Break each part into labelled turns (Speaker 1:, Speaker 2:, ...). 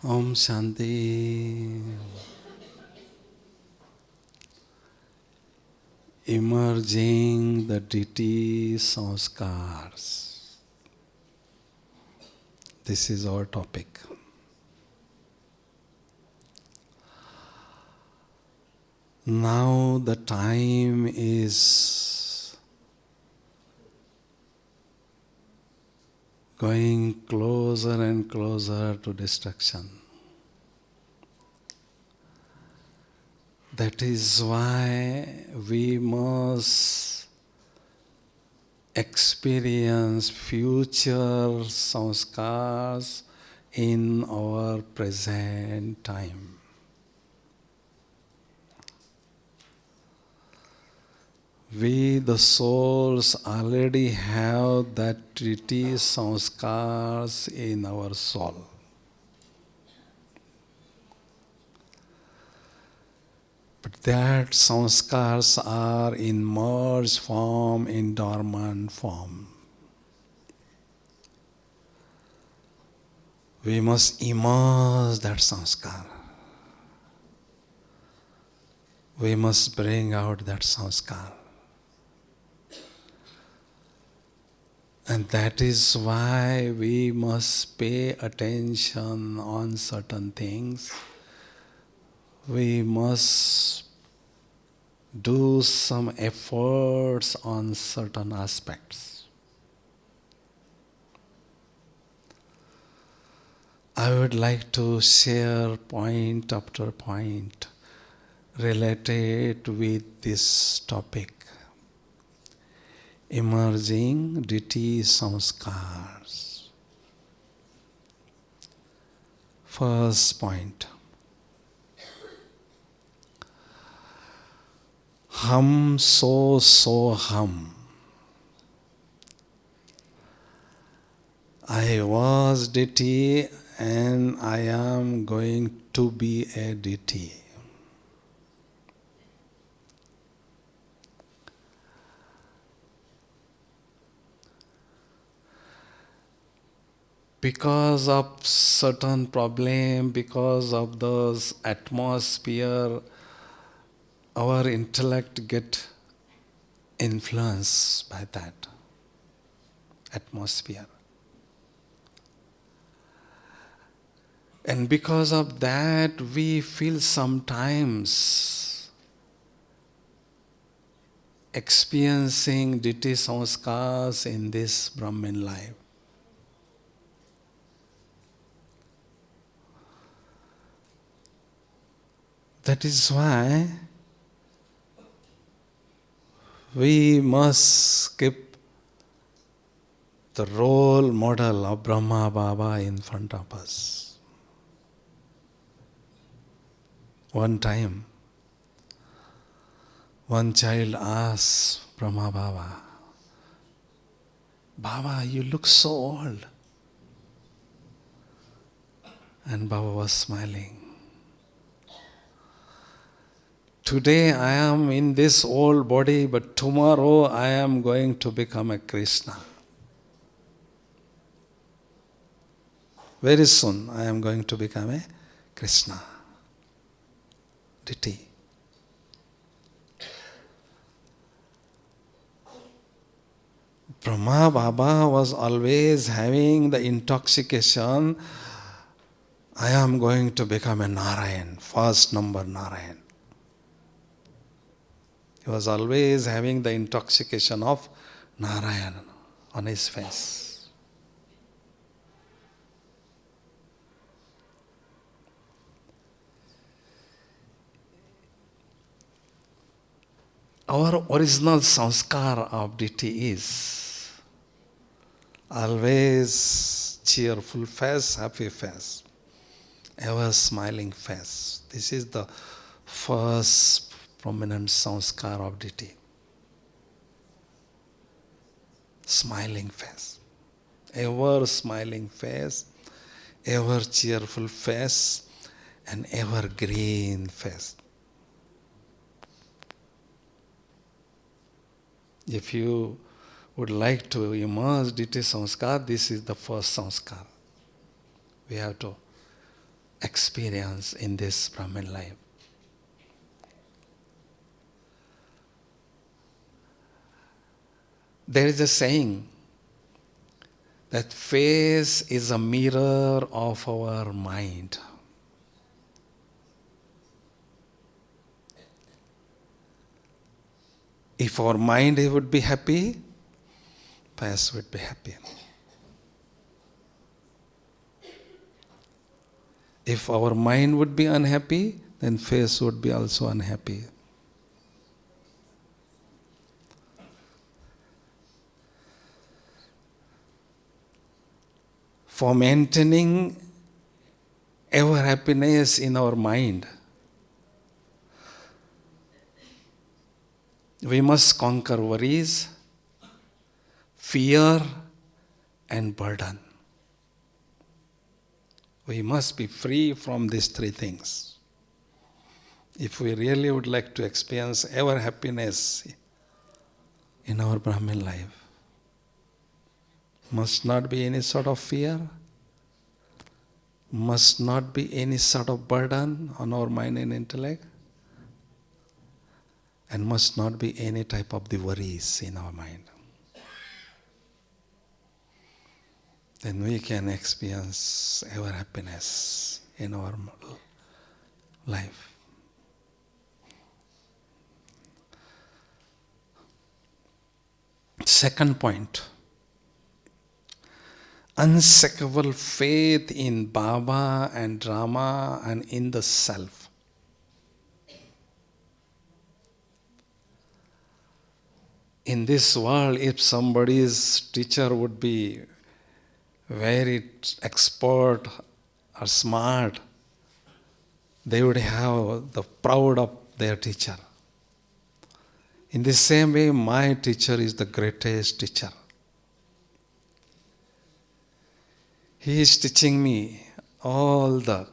Speaker 1: Om Shanti. Emerging the Deity Sanskars. This is our topic. Now the time is going closer and closer to destruction. That is why we must experience future sanskars in our present time. We, the souls, already have that deity sanskars in our soul. But that sanskars are in merged form, in dormant form. We must emerge that sanskar. We must bring out that sanskar. And that is why we must pay attention on certain things. We must do some efforts on certain aspects. I would like to share point after point related with this topic. Emerging deity sanskars. First point. Hum so hum. I was deity and I am going to be a deity. Because of certain problem, because of those atmosphere, our intellect get influenced by that atmosphere. And because of that, we feel sometimes experiencing deity sanskars in this Brahmin life. That is why we must keep the role model of Brahma Baba in front of us. One time, one child asked Brahma Baba, Baba, you look so old. And Baba was smiling. Today I am in this old body, but tomorrow I am going to become a Krishna. Very soon I am going to become a Krishna. Deity. Brahma Baba was always having the intoxication, I am going to become a Narayan, first number Narayan. He was always having the intoxication of Narayan on his face. Our original sanskar of deity is always cheerful face, happy face, ever smiling face. This is the first prominent sanskar of deity. Smiling face. Ever smiling face, ever cheerful face, and ever green face. If you would like to immerse deity sanskar, this is the first sanskar. We have to experience in this Brahman life. There is a saying that face is a mirror of our mind. If our mind would be happy, face would be happy. If our mind would be unhappy, then face would be also unhappy. For maintaining ever happiness in our mind, we must conquer worries, fear, and burden. We must be free from these three things. If we really would like to experience ever happiness in our Brahmin life, must not be any sort of fear, must not be any sort of burden on our mind and intellect, and must not be any type of the worries in our mind. Then we can experience ever happiness in our life. Second point, unshakable faith in Baba and Rama and in the self. In this world, if somebody's teacher would be very expert or smart, they would have the proud of their teacher. In the same way, my teacher is the greatest teacher. He is teaching me all the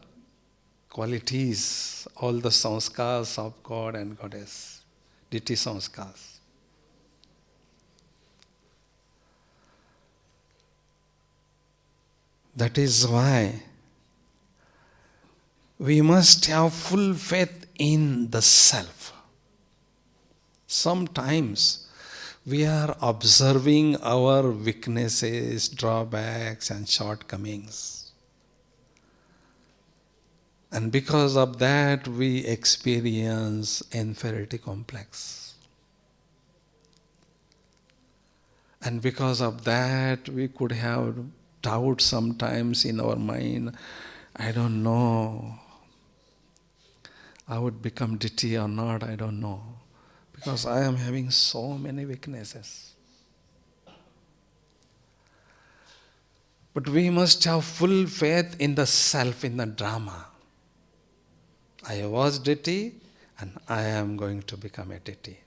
Speaker 1: qualities, all the sanskars of God and Goddess, Deity Sanskars. That is why we must have full faith in the self. Sometimes we are observing our weaknesses, drawbacks, and shortcomings. And because of that, we experience inferiority complex. And because of that, we could have doubt sometimes in our mind. I don't know. I would become deity or not, I don't know. Because I am having so many weaknesses. But we must have full faith in the self, in the drama. I was deity and I am going to become a deity.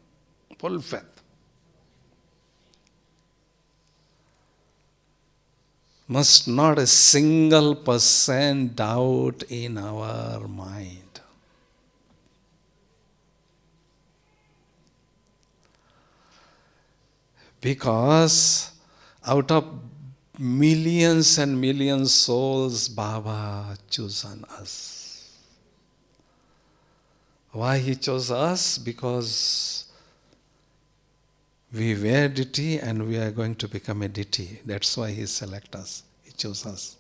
Speaker 1: Full faith. Must not a single % doubt in our mind. Because out of millions and millions souls, Baba chosen us. Why he chose us? Because we were deity and we are going to become a deity. That's why he select us. He chose us.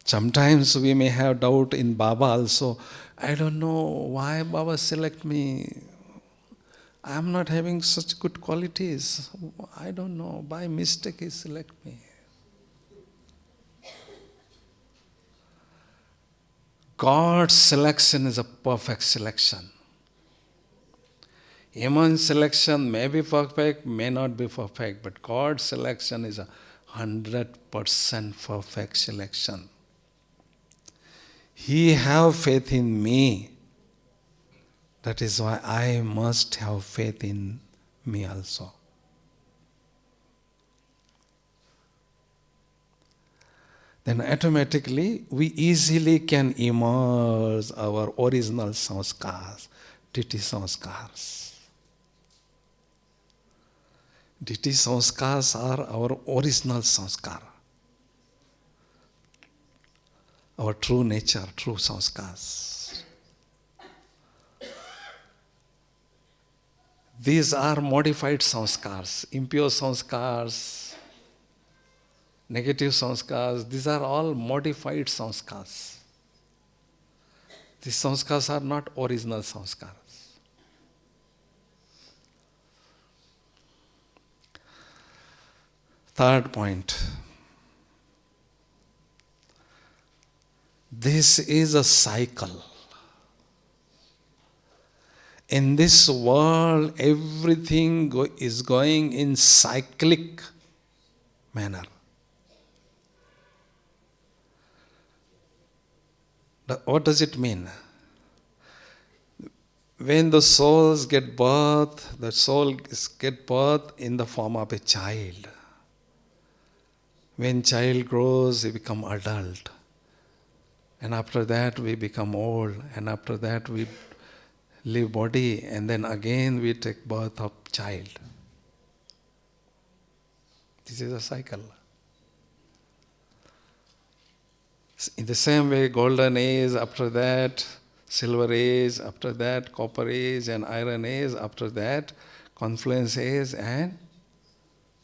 Speaker 1: Sometimes we may have doubt in Baba also. I don't know why Baba select me. I am not having such good qualities. I don't know. By mistake he select me. God's selection is a perfect selection. Human selection may be perfect, may not be perfect, but God's selection is a 100% perfect selection. He have faith in me. That is why I must have faith in me also. Then automatically we easily can emerge our original sanskars, Deity Sanskars. Deity Sanskars are our original sanskar, our true nature, true sanskars. These are modified sanskars, impure sanskars, negative sanskars. These are all modified sanskars. These sanskars are not original sanskars. Third point. This is a cycle. In this world, everything is going in cyclic manner. What does it mean? When the souls get birth, the souls get birth in the form of a child. When child grows, he becomes adult. And after that we become old. And after that we leave body. And then again we take birth of child. This is a cycle. In the same way, golden age, after that, silver age, after that, copper age and iron age, after that, confluence age and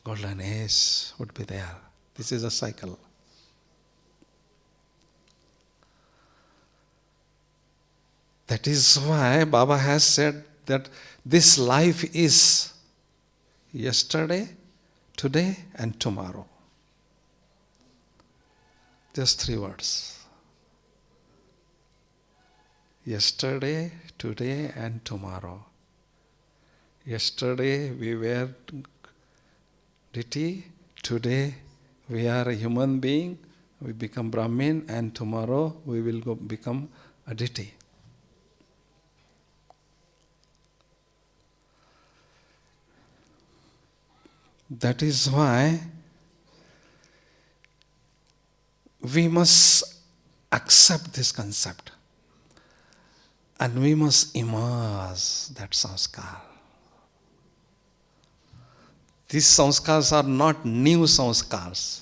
Speaker 1: golden age would be there. This is a cycle. That is why Baba has said that this life is yesterday, today and tomorrow. Just 3 words. Yesterday, today and tomorrow. Yesterday we were deity, today we are a human being, we become Brahmin, and tomorrow we will become a deity. That is why we must accept this concept and we must immerse that sanskar. These sanskars are not new sanskars.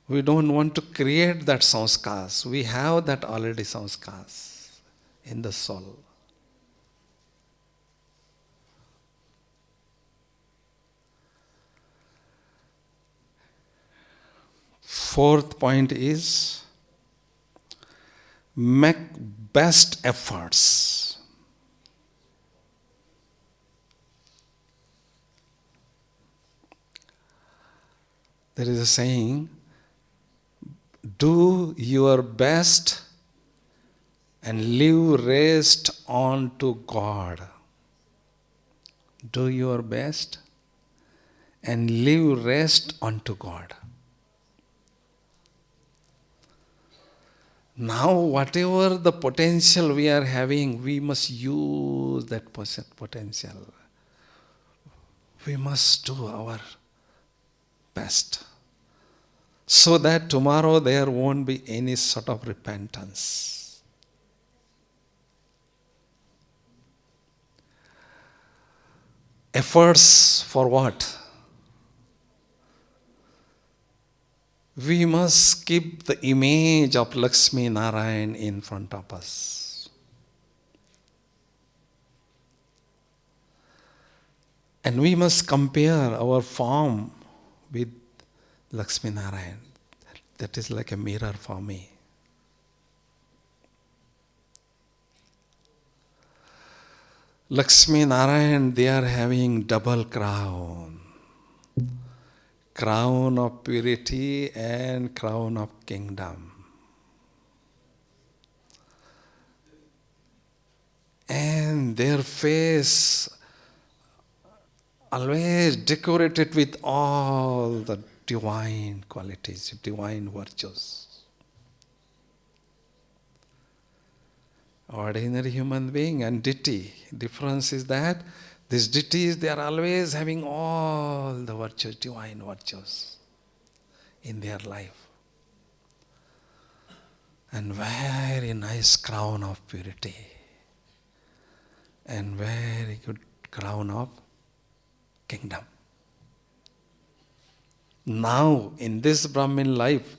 Speaker 1: We don't want to create that sanskars. We have that already sanskars in the soul. Fourth point is make best efforts. There is a saying, do your best and leave rest on to God. Do your best and leave rest unto God. Now, whatever the potential we are having, we must use that potential. We must do our best, so that tomorrow there won't be any sort of repentance. Efforts for what? We must keep the image of Lakshmi Narayan in front of us. And we must compare our form with Lakshmi Narayan. That is like a mirror for me. Lakshmi Narayan, they are having double crown. Crown of purity and crown of kingdom. And their face always decorated with all the divine qualities, divine virtues. Ordinary human being and deity. Difference is that these deities, they are always having all the virtues, divine virtues in their life. And very nice crown of purity. And very good crown of kingdom. Now, in this Brahmin life,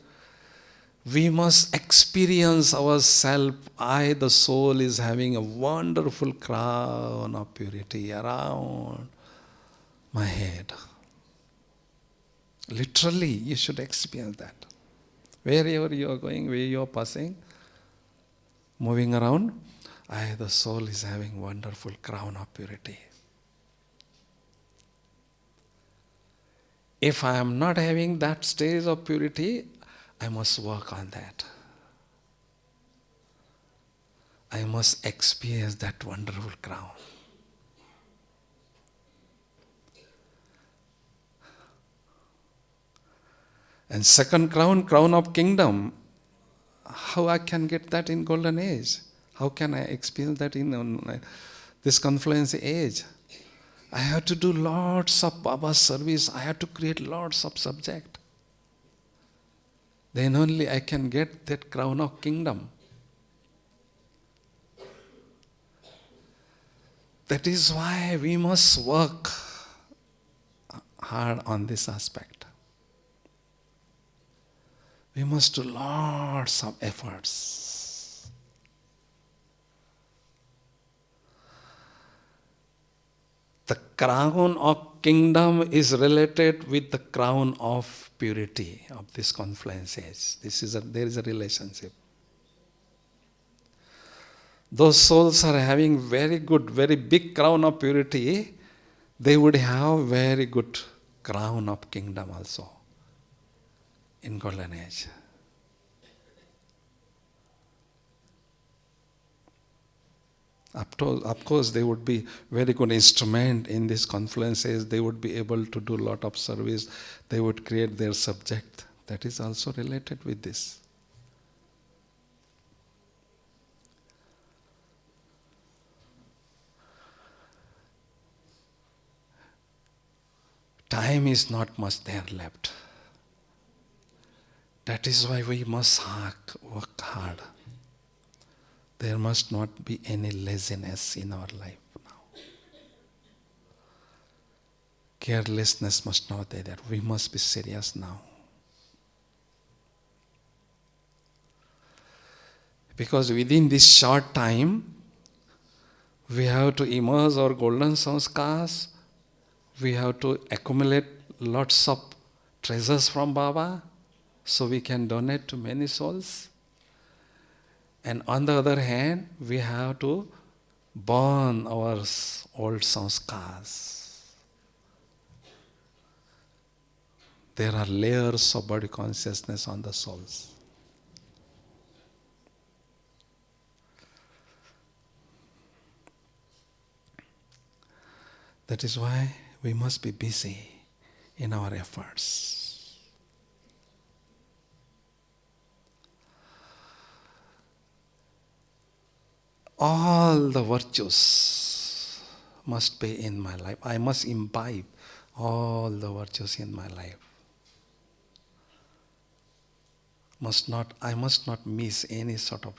Speaker 1: we must experience ourselves. I, the soul, is having a wonderful crown of purity around my head. Literally, you should experience that. Wherever you are going, where you are passing, moving around, I, the soul, is having wonderful crown of purity. If I am not having that stage of purity, I must work on that. I must experience that wonderful crown. And second crown, crown of kingdom, how I can get that in golden age? How can I experience that in this confluence age? I have to do lots of Baba's service. I have to create lots of subject. Then only I can get that crown of kingdom. That is why we must work hard on this aspect. We must do lots of efforts. The crown of kingdom is related with the crown of purity of this confluence age. There is a relationship. Those souls are having very good, very big crown of purity. They would have very good crown of kingdom also in golden age. Of course, they would be very good instrument in this confluences. They would be able to do a lot of service. They would create their subject. That is also related with this. Time is not much there left. That is why we must work hard. There must not be any laziness in our life now. Carelessness must not be there. We must be serious now. Because within this short time, we have to immerse our golden sanskars. We have to accumulate lots of treasures from Baba so we can donate to many souls. And on the other hand, we have to burn our old sanskars. There are layers of body consciousness on the souls. That is why we must be busy in our efforts. All the virtues must be in my life. I must imbibe all the virtues in my life. I must not miss any sort of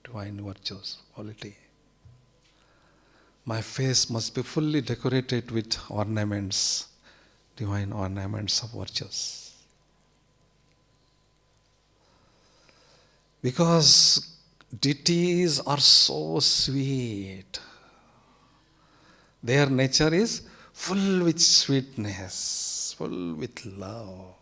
Speaker 1: divine virtues, quality. My face must be fully decorated with ornaments, divine ornaments of virtues. Because deities are so sweet. Their nature is full with sweetness, full with love.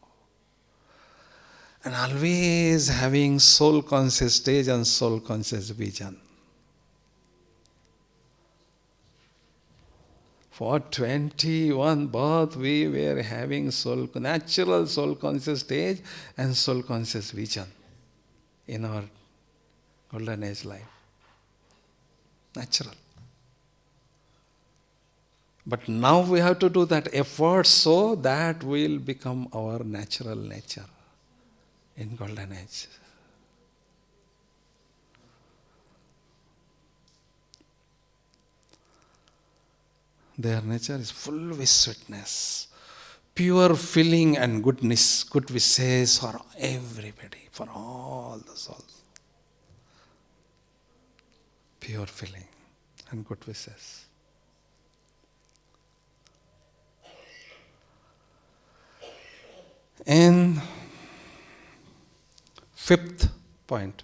Speaker 1: And always having soul conscious stage and soul conscious vision. For 21 births, we were having natural soul conscious stage and soul conscious vision in our golden age life. Natural. But now we have to do that effort so that will become our natural nature in golden age. Their nature is full with sweetness, pure feeling and goodness, good wishes for everybody, for all the souls. Pure feeling and good wishes. And fifth point,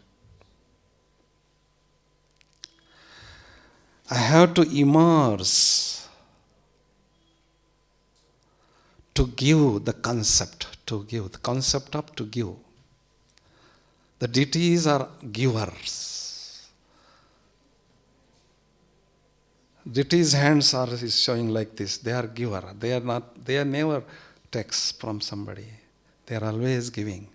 Speaker 1: I have to immerse to give the concept, of to give. The deities are givers. Deities' hands are showing like this. They are giver. They are never takes from somebody. They are always giving.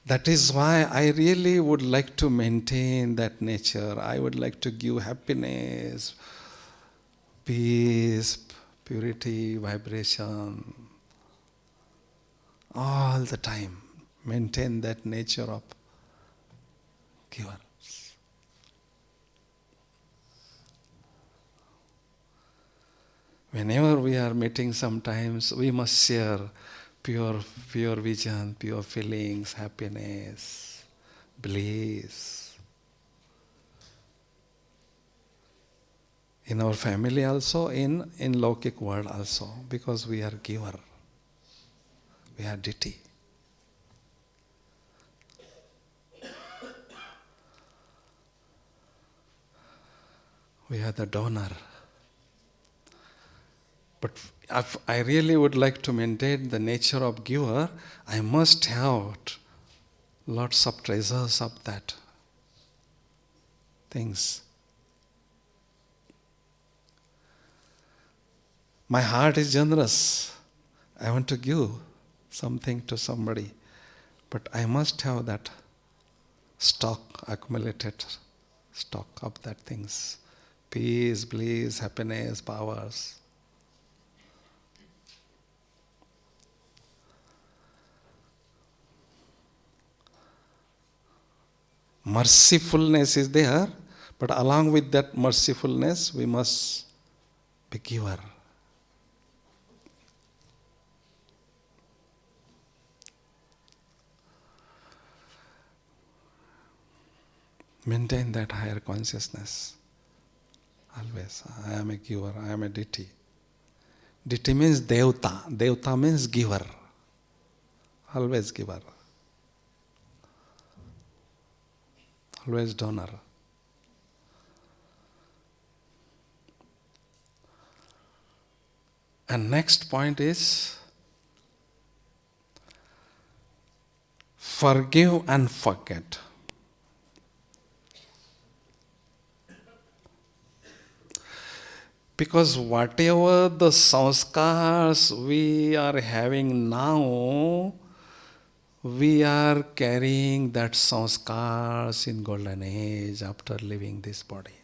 Speaker 1: That is why I really would like to maintain that nature. I would like to give happiness, peace, purity, vibration, all the time. Maintain that nature of giver. Whenever we are meeting sometimes, we must share pure vision, pure feelings, happiness, bliss. In our family also, in Lokik world also, because we are giver. We are deity. We are the donor. But if I really would like to maintain the nature of giver, I must have lots of treasures of that things. My heart is generous. I want to give something to somebody. But I must have that stock, accumulated stock of that things. Peace, bliss, happiness, powers. Mercifulness is there, but along with that mercifulness, we must be giver. Maintain that higher consciousness. Always, I am a giver, I am a deity. Deity means Devta. Devta means giver. Always giver. Always donor. And next point is forgive and forget. Because whatever the sanskars we are having now, we are carrying that sanskars in golden age after leaving this body.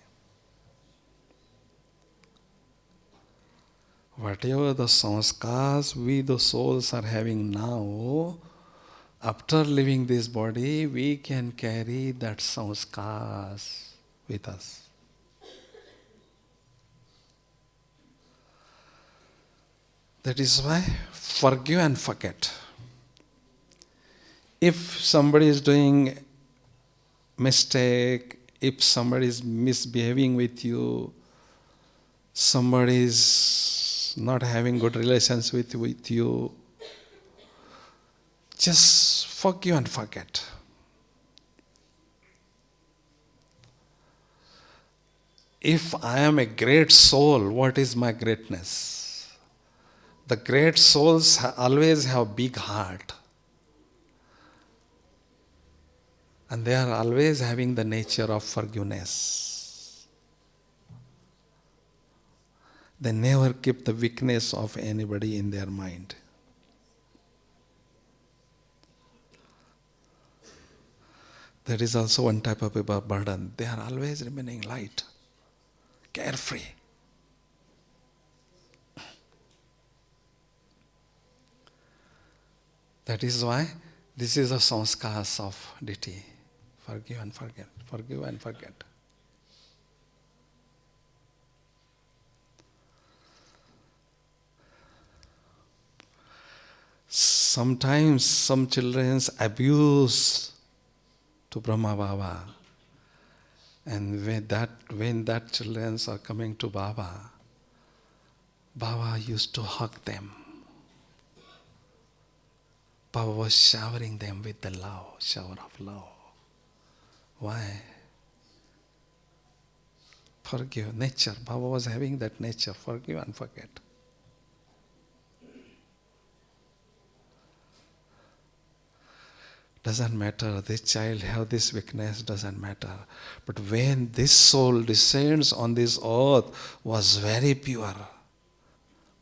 Speaker 1: Whatever the sanskars we the souls are having now, after leaving this body, we can carry that sanskars with us. That is why forgive and forget. If somebody is doing mistake, if somebody is misbehaving with you, somebody is not having good relations with you, just forgive and forget. If I am a great soul, what is my greatness? The great souls always have big heart. And they are always having the nature of forgiveness. They never keep the weakness of anybody in their mind. That is also one type of a burden. They are always remaining light, carefree. That is why this is a sanskars of deity. Forgive and forget. Forgive and forget. Sometimes some children abuse to Brahma Baba. And when that children are coming to Baba, Baba used to hug them. Baba was showering them with the love, shower of love. Why? Forgive, nature. Baba was having that nature, forgive and forget. Doesn't matter, this child have this weakness, doesn't matter. But when this soul descends on this earth, was very pure,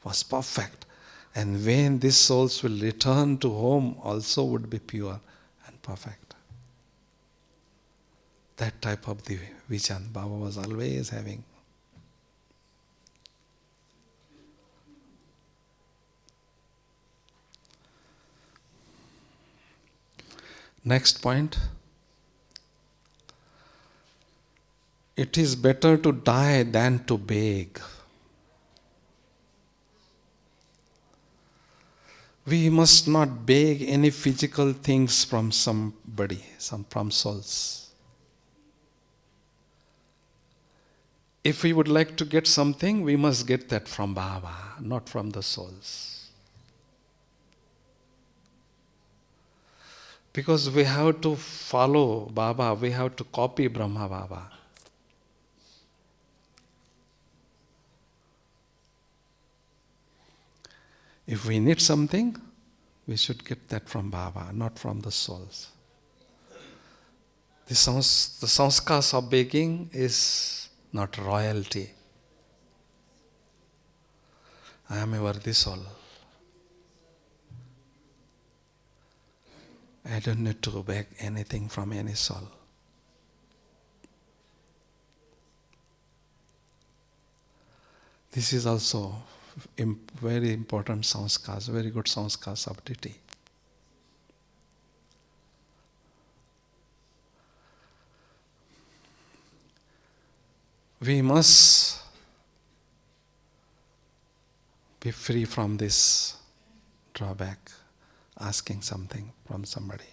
Speaker 1: was perfect. And when these souls will return to home, also would be pure and perfect. That type of the vision Baba was always having. Next point. It is better to die than to beg. We must not beg any physical things from somebody, from souls. If we would like to get something, we must get that from Baba, not from the souls. Because we have to follow Baba, we have to copy Brahma Baba. If we need something, we should get that from Baba, not from the souls. The sanskars of begging is not royalty. I am a worthy soul. I don't need to beg anything from any soul. This is also very important sanskars, very good sanskars of deity. We must be free from this drawback, asking something from somebody.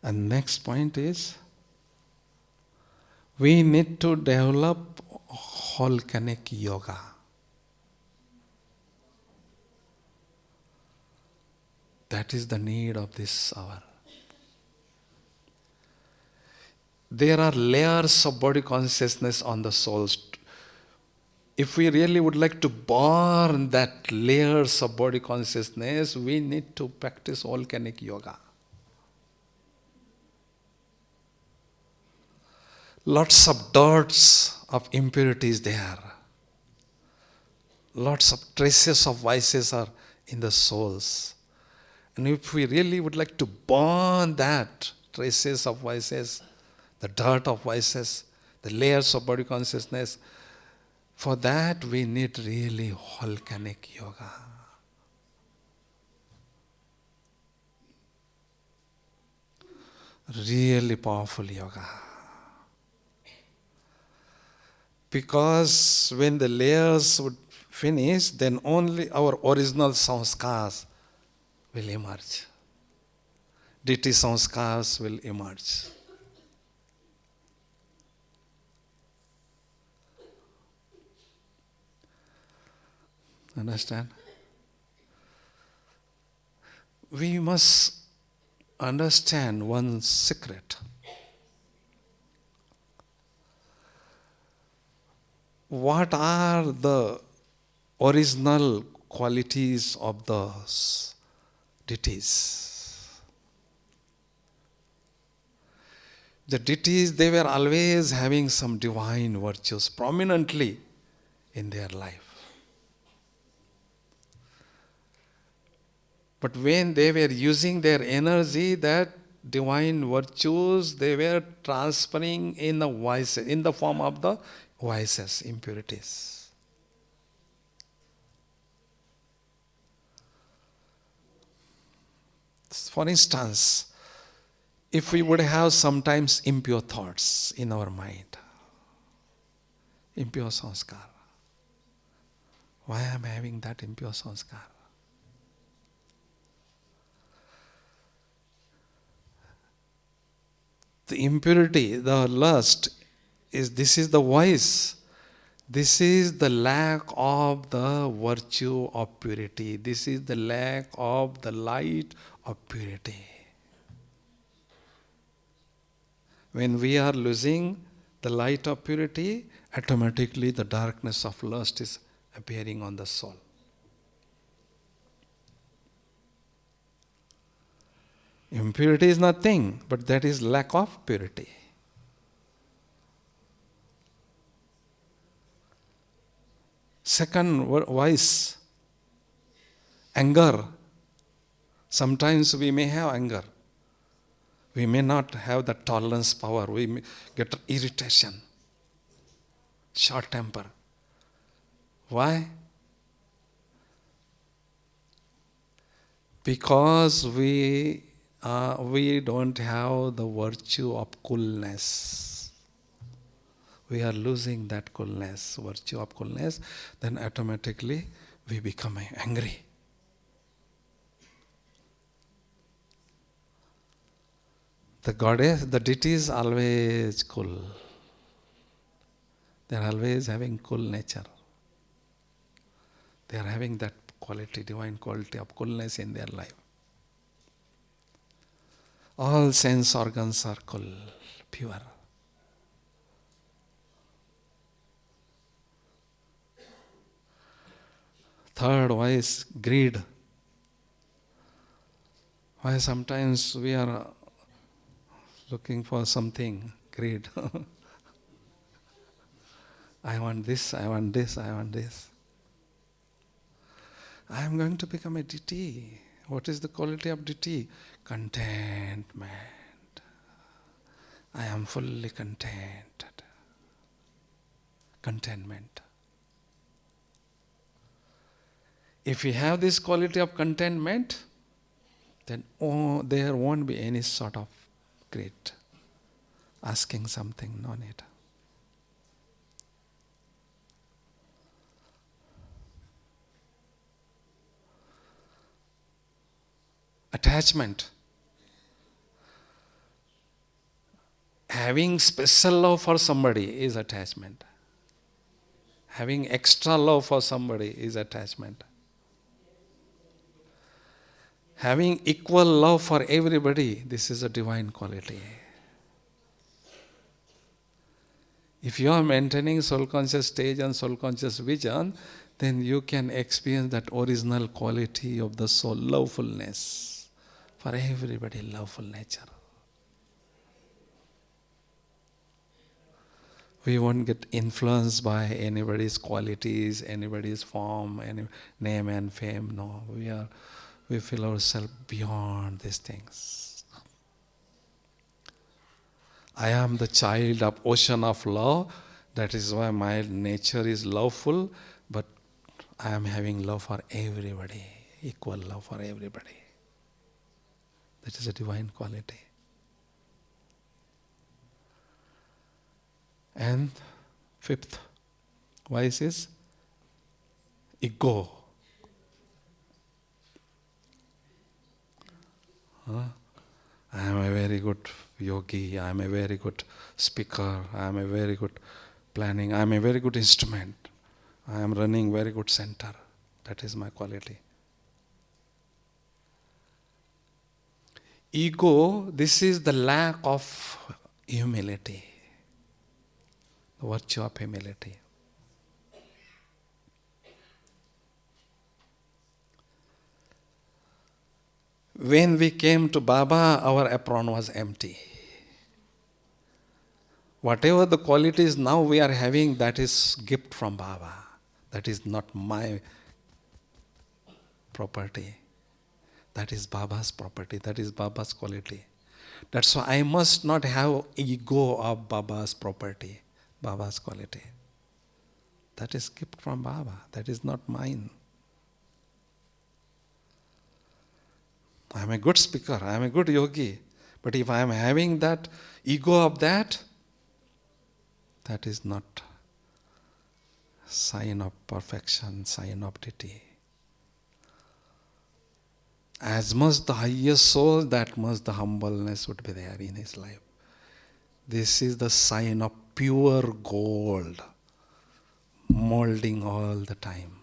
Speaker 1: And next point is, we need to develop volcanic yoga. That is the need of this hour. There are layers of body consciousness on the souls. If we really would like to burn that layers of body consciousness, we need to practice volcanic yoga. Lots of dirts of impurities there. Lots of traces of vices are in the souls. And if we really would like to burn that traces of vices, the dirt of vices, the layers of body consciousness, for that we need really volcanic yoga. Really powerful yoga. Because when the layers would finish, then only our original sanskars will emerge. Deity Sanskars will emerge. Understand? We must understand one secret. What are the original qualities of the deities? The deities, they were always having some divine virtues prominently in their life. But when they were using their energy, that divine virtues, they were transferring in the vices, in the form of the vices, impurities. For instance, if we would have sometimes impure thoughts in our mind, impure sanskar. Why am I having that impure sanskar? The impurity, the lust, this is the vice. This is the lack of the virtue of purity. This is the lack of the light of purity. When we are losing the light of purity, automatically the darkness of lust is appearing on the soul. Impurity is nothing, but that is lack of purity. Second vice, anger. Sometimes we may have anger. We may not have the tolerance power. We may get irritation, short temper. Why? Because we don't have the virtue of coolness. We are losing that coolness, virtue of coolness, then automatically we become angry. The goddess, the deity is always cool. They are always having cool nature. They are having that quality, divine quality of coolness in their life. All sense organs are cool, pure. Third vice, greed. Why sometimes we are looking for something, greed. I want this, I want this, I want this. I am going to become a deity. What is the quality of deity? Contentment. I am fully contented. Contentment. If we have this quality of contentment, then there won't be any sort of greed. Asking something, no need. Attachment. Having special love for somebody is attachment. Having extra love for somebody is attachment. Having equal love for everybody, this is a divine quality. If you are maintaining soul conscious stage and soul conscious vision, then you can experience that original quality of the soul, lovefulness. For everybody, loveful nature. We won't get influenced by anybody's qualities, anybody's form, any name and fame. No, we feel ourselves beyond these things. I am the child of ocean of love. That is why my nature is loveful, but I am having love for everybody, equal love for everybody. That is a divine quality. And fifth vice is ego. I am a very good yogi, I am a very good speaker, I am a very good planning, I am a very good instrument, I am running very good center. That is my quality. Ego, this is the lack of humility, the virtue of humility. When we came to Baba, our apron was empty. Whatever the qualities now we are having, that is gift from Baba. That is not my property. That is Baba's property. That is Baba's quality. That's why I must not have ego of Baba's property, Baba's quality. That is gift from Baba. That is not mine. I am a good speaker, I am a good yogi. But if I am having that ego of that is not sign of perfection, sign of deity. As much the highest soul, that much the humbleness would be there in his life. This is the sign of pure gold, molding all the time,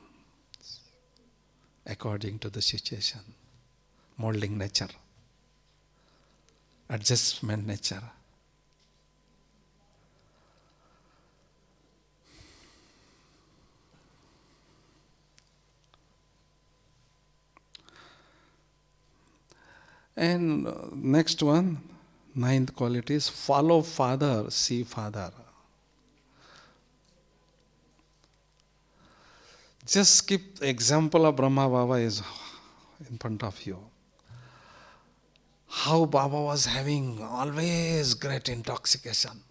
Speaker 1: according to the situation, molding nature, adjustment nature. And next one, ninth quality is follow Father, see Father. Just keep the example of Brahma Baba is in front of you. How Baba was having always great intoxication.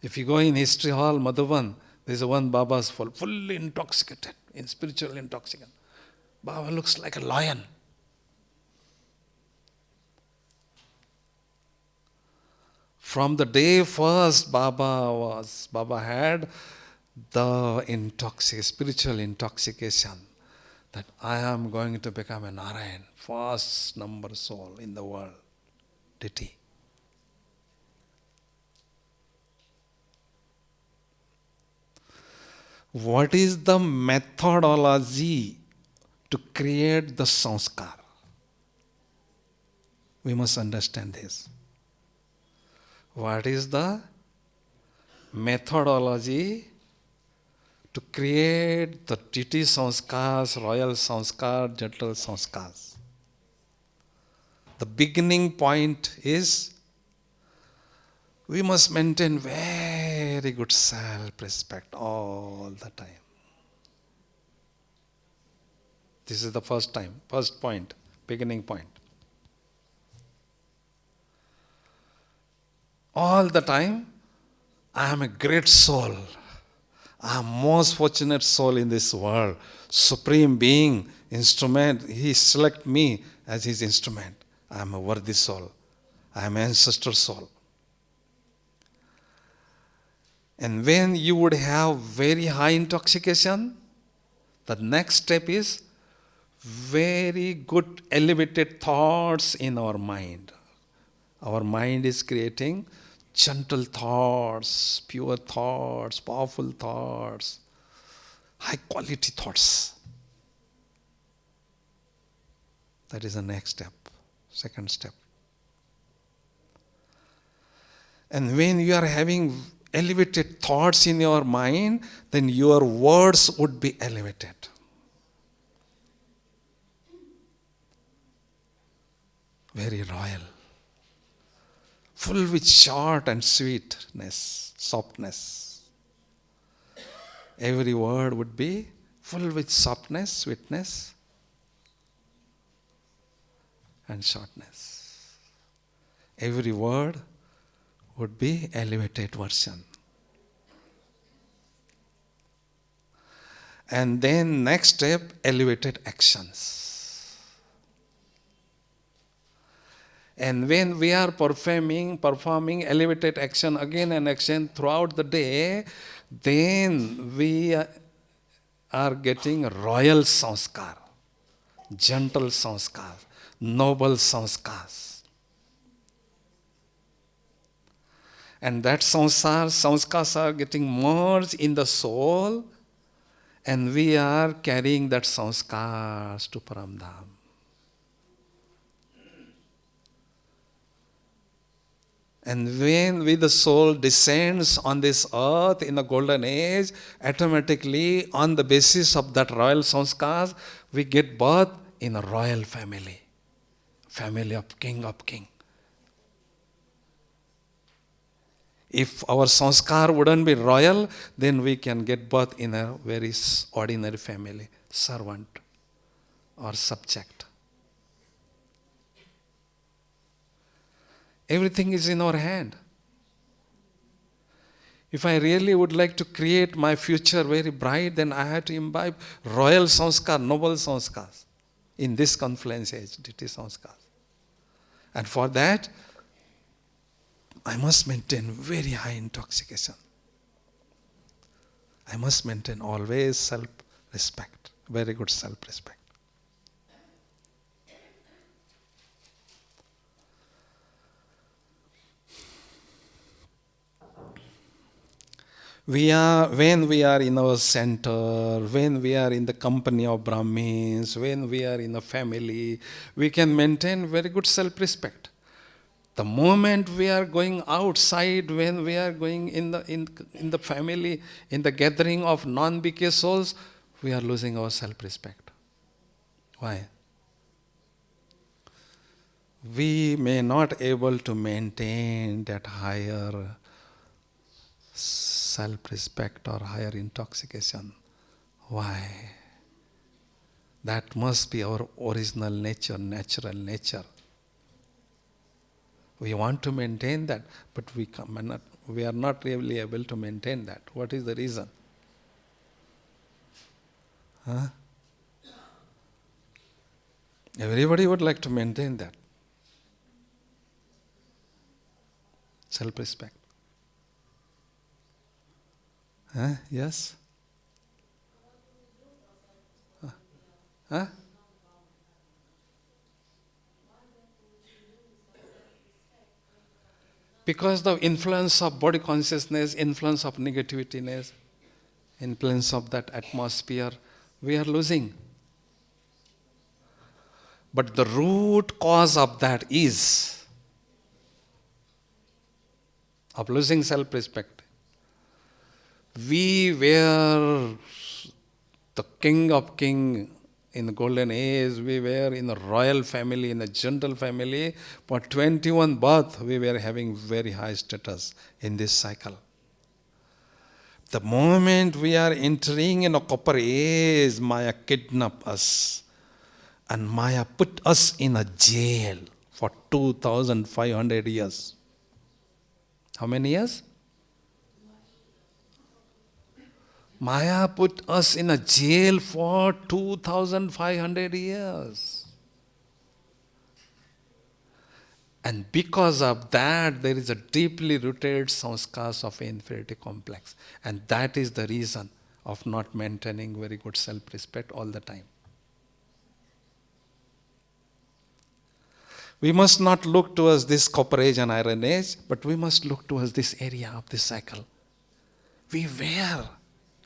Speaker 1: If you go in history hall, Madhuban, there is one Baba's fully intoxicated, in spiritual intoxication. Baba looks like a lion. From the day first Baba had the spiritual intoxication that I am going to become a Narayan, first number soul in the world, Deity. What is the methodology to create the sanskar? We must understand this. What is the methodology to create the Deity Sanskars, royal sanskar, gentle sanskars? The beginning point is we must maintain very good self-respect all the time. This is the first point, beginning point. All the time, I am a great soul. I am most fortunate soul in this world. Supreme being, instrument, he select me as his instrument. I am a worthy soul. I am an ancestor soul. And when you would have very high intoxication, the next step is very good elevated thoughts in our mind. Our mind is creating gentle thoughts, pure thoughts, powerful thoughts, high quality thoughts. That is the next step, second step. And when you are having elevated thoughts in your mind, then your words would be elevated. Very royal. Full with short and sweetness, softness. Every word would be full with softness, sweetness, and shortness. Every word would be elevated version. And then next step, elevated actions. And when we are performing elevated action again and again throughout the day, then we are getting royal sanskar, gentle sanskar, noble sanskars. And that sanskars are getting merged in the soul, and we are carrying that sanskars to Paramdham. And when the soul descends on this earth in the golden age, automatically on the basis of that royal sanskars, we get birth in a royal family of king. If our sanskar wouldn't be royal, then we can get birth in a very ordinary family, servant or subject. Everything is in our hand. If I really would like to create my future very bright, then I have to imbibe royal sanskar, noble sanskars in this confluence age, Deity Sanskars. And for that, I must maintain very high intoxication. I must maintain always self-respect, very good self-respect. When we are in our center, when we are in the company of Brahmins, when we are in a family, we can maintain very good self-respect. The moment we are going outside, when we are going in the family, in the gathering of non-BK souls, we are losing our self-respect. Why? We may not able to maintain that higher self-respect or higher intoxication. Why? That must be our original nature, natural nature. We want to maintain that, but we are not really able to maintain that. What is the reason? Huh? Everybody would like to maintain that. Self-respect. Huh? Yes? Huh? Because the influence of body consciousness, influence of negativityness, influence of that atmosphere, we are losing. But the root cause of that is of losing self-respect. We were the king of king in the golden age. We were in a royal family, in a gentle family. For 21 births, we were having very high status in this cycle. The moment we are entering in a copper age, Maya kidnapped us. And Maya put us in a jail for 2,500 years. How many years? Maya put us in a jail for 2,500 years. And because of that, there is a deeply rooted sanskars of inferiority complex. And that is the reason of not maintaining very good self-respect all the time. We must not look towards this copper age and iron age, but we must look towards this area of this cycle. We were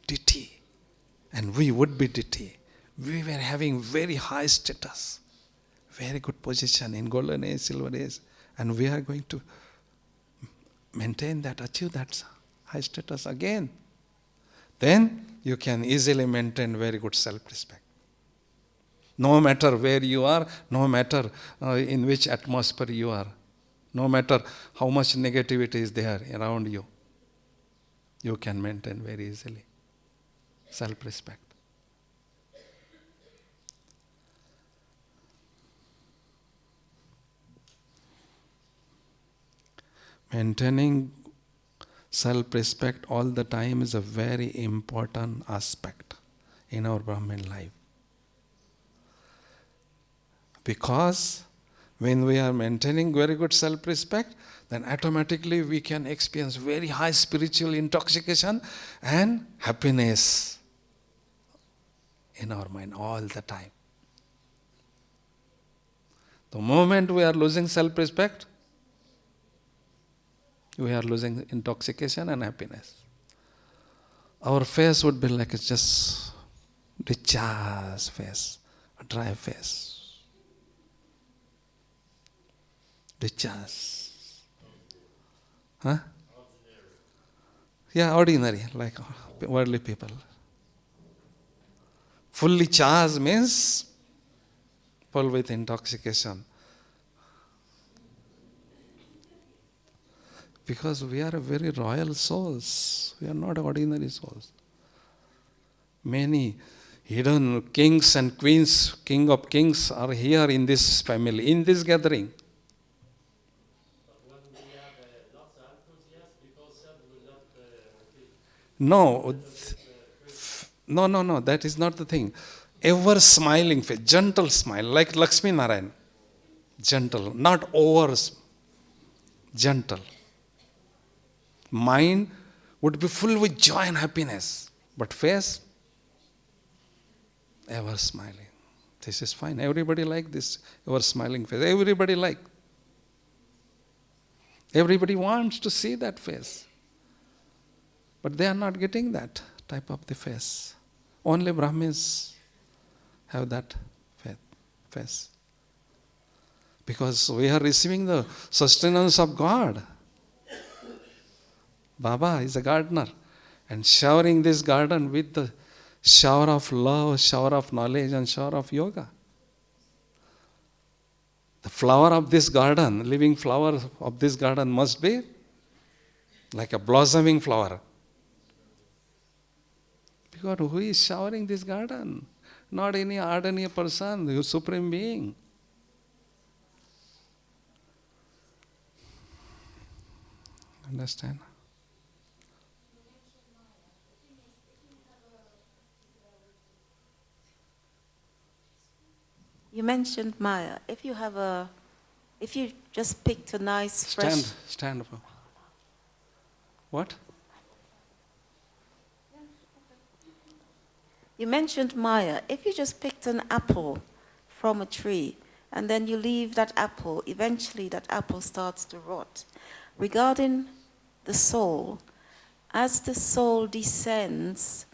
Speaker 1: deity, and we would be deity. We were having very high status, very good position in golden age, silver age, and we are going to maintain that, achieve that high status again. Then you can easily maintain very good self-respect. No matter where you are, no matter in which atmosphere you are, no matter how much negativity is there around you, you can maintain very easily self-respect. Maintaining self-respect all the time is a very important aspect in our Brahmin life. Because when we are maintaining very good self-respect, then automatically we can experience very high spiritual intoxication and happiness in our mind all the time. The moment we are losing self-respect, we are losing intoxication and happiness. Our face would be like it's just discharged face, a dry face. Discharge. Huh? Yeah, ordinary, like worldly people. Fully charged means full with intoxication. Because we are a very royal souls. We are not ordinary souls. Many hidden kings and queens, king of kings are here in this family, in this gathering. No, no, that is not the thing. Ever smiling face, gentle smile, like Lakshmi Narayan. Gentle, not over, gentle. Mind would be full with joy and happiness, but face, ever smiling. This is fine. Everybody like this, ever smiling face. Everybody like. Everybody wants to see that face. But they are not getting that type of the face. Only Brahmins have that face. Because we are receiving the sustenance of God. Baba is a gardener and showering this garden with the shower of love, shower of knowledge and shower of yoga. The flower of this garden, living flower of this garden must be like a blossoming flower. Because who is showering this garden? Not any ordinary person, the Supreme Being. Understand?
Speaker 2: You mentioned Maya. If you just picked a nice fresh...
Speaker 1: Stand up. What?
Speaker 2: You mentioned Maya. If you just picked an apple from a tree and then you leave that apple, eventually that apple starts to rot. Regarding the soul, as the soul descends,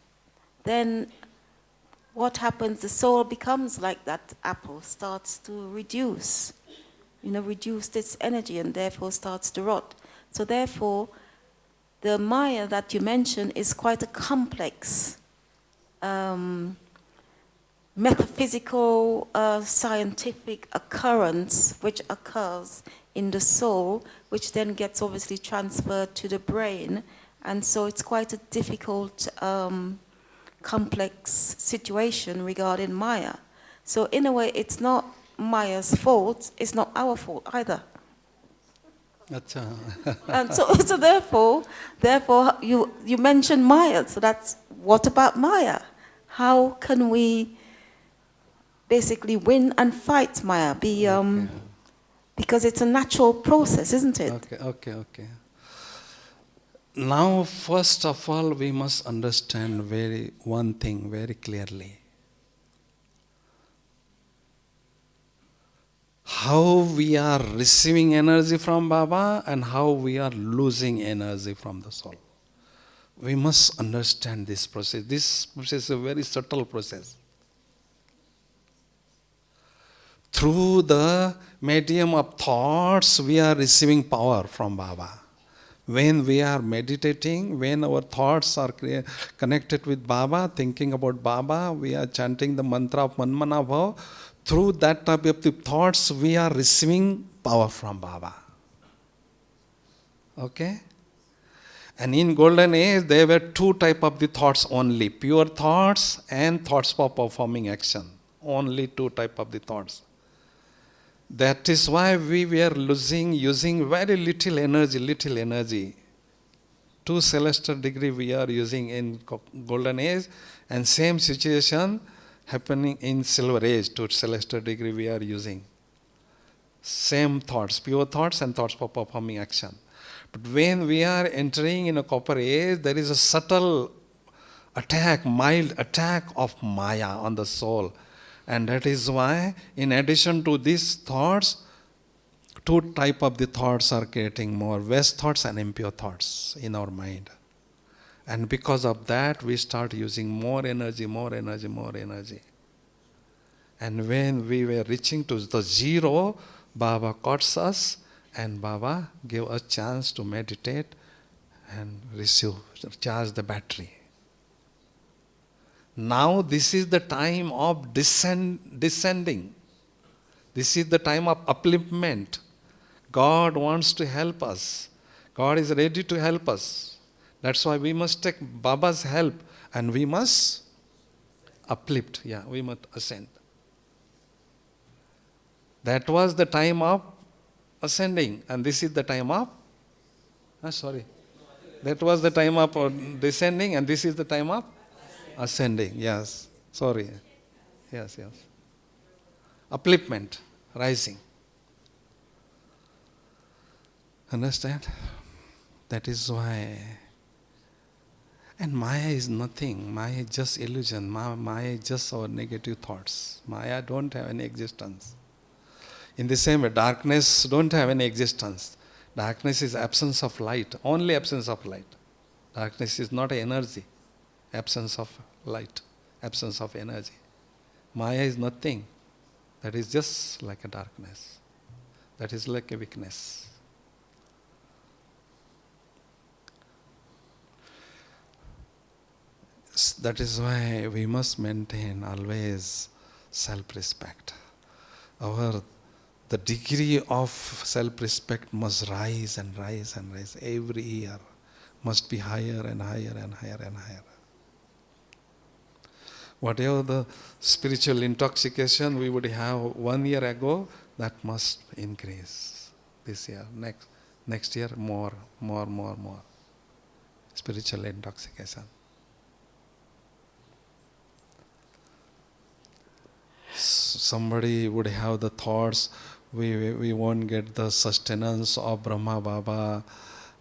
Speaker 2: then what happens? The soul becomes like that apple, starts to reduce its energy and therefore starts to rot. So therefore, the Maya that you mentioned is quite a complex metaphysical, scientific occurrence which occurs in the soul, which then gets obviously transferred to the brain. And so it's quite a difficult, complex situation regarding Maya. So in a way, it's not Maya's fault, it's not our fault either. And so therefore you mentioned Maya, so that's, what about Maya? How can we basically win and fight Maya? Because it's a natural process, isn't it?
Speaker 1: Okay. Now, first of all, we must understand one thing very clearly. How we are receiving energy from Baba and how we are losing energy from the soul. We must understand this process. This process is a very subtle process. Through the medium of thoughts, we are receiving power from Baba. When we are meditating, when our thoughts are connected with Baba, thinking about Baba, we are chanting the mantra of Manmana Bhav. Through that type of the thoughts, we are receiving power from Baba. Okay? And in golden age, there were two types of the thoughts only. Pure thoughts and thoughts for performing action. Only two types of the thoughts. That is why we were using very little energy. 2 celestial degree we are using in golden age, and same situation happening in silver age. 2 celestial degree we are using. Same thoughts, pure thoughts and thoughts for performing action. But when we are entering in a copper age, there is a subtle attack, mild attack of Maya on the soul. And that is why, in addition to these thoughts, 2 types of the thoughts are creating more, waste thoughts and impure thoughts in our mind. And because of that, we start using more energy. And when we were reaching to the zero, Baba caught us and Baba gave us chance to meditate and charge the battery. Now this is the time of descending. This is the time of upliftment. God wants to help us. God is ready to help us. That's why we must take Baba's help and we must uplift. We must ascend. That was the time of ascending, and this is the time of that was the time of descending, and this is the time of ascending. Yes. Upliftment, rising. Understand? That is why. And Maya is nothing. Maya is just illusion. Maya is just our negative thoughts. Maya don't have any existence. In the same way, darkness don't have any existence. Darkness is absence of light, only absence of light. Darkness is not energy, absence of light, absence of energy. Maya is nothing. That is just like a darkness. That is like a weakness. That is why we must maintain always self-respect. The degree of self-respect must rise and rise and rise every year. Must be higher and higher and higher and higher. Whatever the spiritual intoxication we would have 1 year ago, that must increase this year. Next year, more. Spiritual intoxication. Somebody would have the thoughts, we won't get the sustenance of Brahma Baba,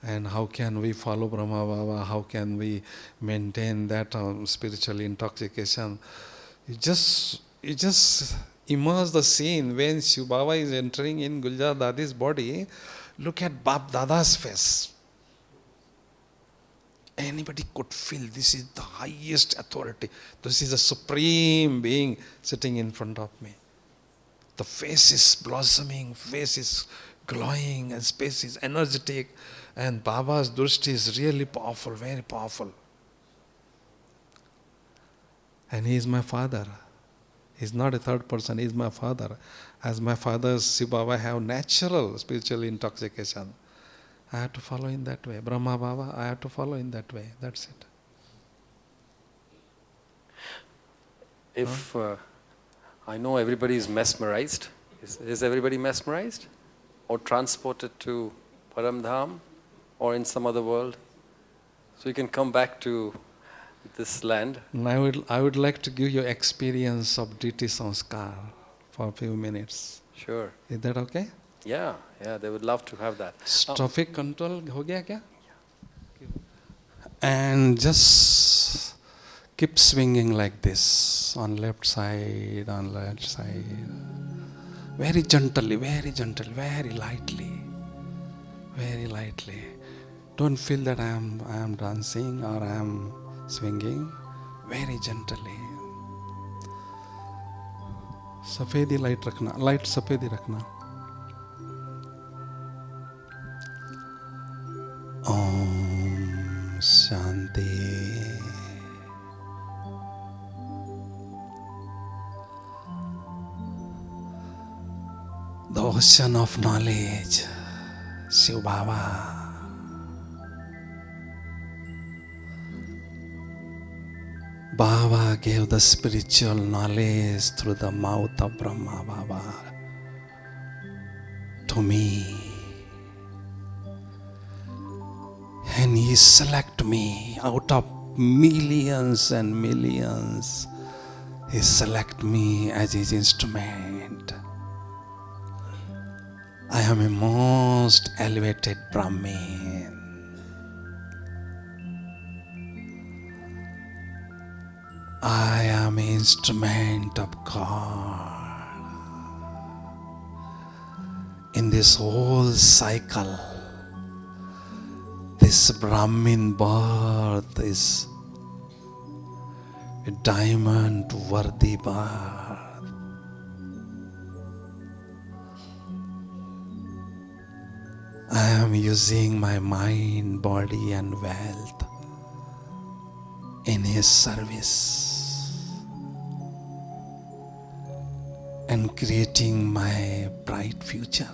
Speaker 1: and how can we follow Brahma Baba, how can we maintain that spiritual intoxication. You just immerse the scene when Shiv Baba is entering in Guljar Dadi's body. Look at Bap Dada's face. Anybody could feel this is the highest authority. This is a supreme being sitting in front of me. The face is blossoming, face is glowing, and space is energetic. And Baba's drishti is really powerful, very powerful. And he is my father. He is not a third person, he is my father. As my father's Shiv Baba have natural spiritual intoxication, I have to follow in that way. Brahma Baba, I have to follow in that way. That's it.
Speaker 3: If I know everybody is mesmerized, is everybody mesmerized? Or transported to Paramdham or in some other world? So you can come back to this land.
Speaker 1: And I would like to give you experience of Deity Sanskar for a few minutes.
Speaker 3: Sure.
Speaker 1: Is that okay?
Speaker 3: Yeah, they would love to have that.
Speaker 1: Traffic control ho gaya kya? And just keep swinging like this, on left side, on right side. Very gently, very lightly. Very lightly. Don't feel that I am dancing or I am swinging. Very gently. Safedi light rakhna, light safedi rakhna. Om Shanti. The ocean of knowledge, Shiv Baba. Baba gave the spiritual knowledge through the mouth of Brahma Baba to me. And he select me out of millions and millions. He select me as his instrument. I am a most elevated Brahmin. I am an instrument of God. In this whole cycle, this Brahmin birth is a diamond worthy birth. I am using my mind, body and wealth in his service and creating my bright future.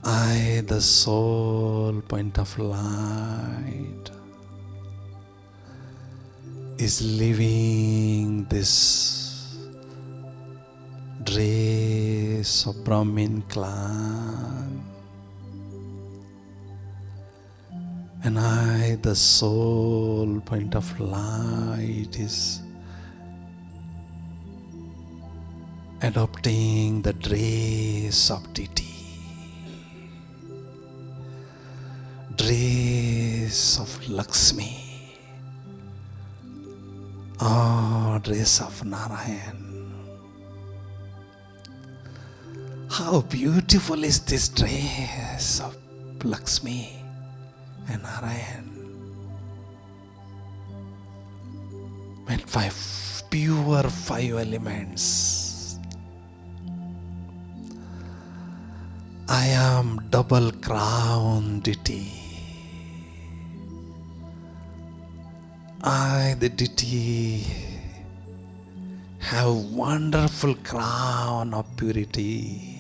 Speaker 1: I, the sole point of light, is living this dress of Brahmin clan. And I, the sole point of light, is adopting the dress of deity, dress of Lakshmi, or dress of Narayan. How beautiful is this dress of Lakshmi and Narayan, made by pure 5 elements. I am double crowned deity. I, the deity, have wonderful crown of purity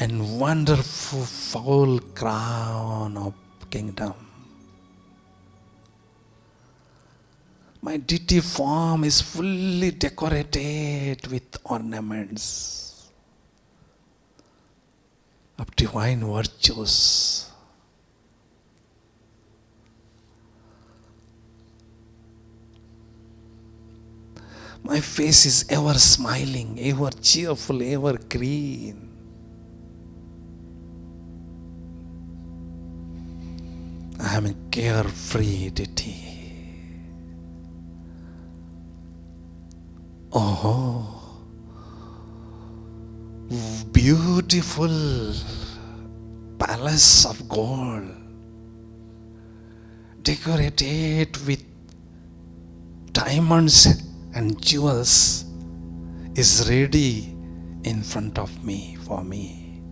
Speaker 1: and wonderful full crown of kingdom. My deity form is fully decorated with ornaments of divine virtues. My face is ever smiling, ever cheerful, ever green. I am a carefree deity. Oh, beautiful palace of gold, decorated with diamonds and jewels, is ready in front of me, for me.